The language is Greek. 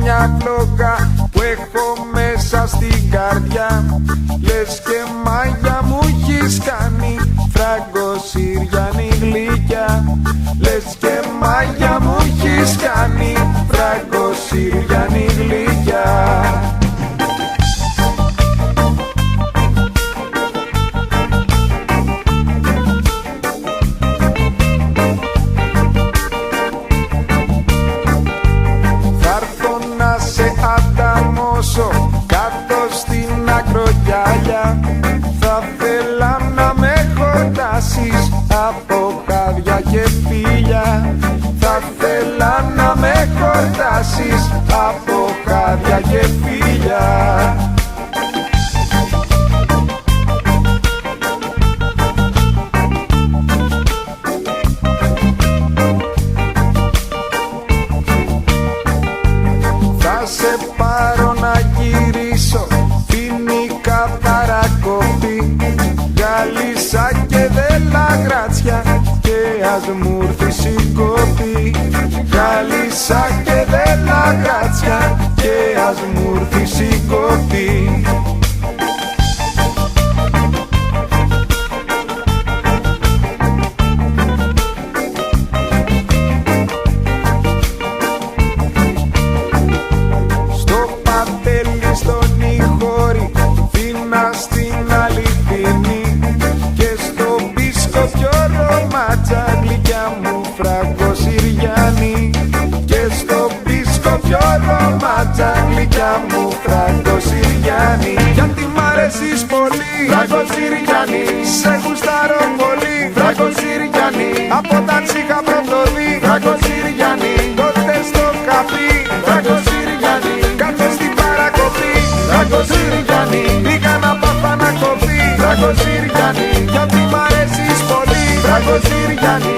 Μια φλόγα που έχω μέσα στην καρδιά, λες και μάγια μου έχεις κάνει, φραγκοσυριανή γλυκιά. Λες και μάγια μου έχεις κάνει, φραγκοσυριανή γλυκιά. Κάτω στην ακρογιάλια θα θέλα να με χορτάσεις από χάδια και φίλια. Θα θέλα να με χορτάσεις από χάδια και φίλια. Θα σε πάρω να γυρίσω, ποινικά παρακοπή, Γάλισσα και Δελαγράτσια και ας μου έρθεις η κοπή. Γάλισσα και Δελαγράτσια και ας μου έρθεις η κοπή. Γλυκιά μου φραγκοσυριανή, γιατί μ' αρέσεις πολύ, φραγκοσυριανή. Σε γουστάρω πολύ, φραγκοσυριανή. Από όταν σ' είχα πρώτο δει, φραγκοσυριανή. Τότε στο καφί, φραγκοσυριανή. Κάτω στην παρακοπή, φραγκοσυριανή. Πήγα να πάθα να κοπεί, φραγκοσυριανή. Γιατί μ' αρέσεις πολύ, φραγκοσυριανή.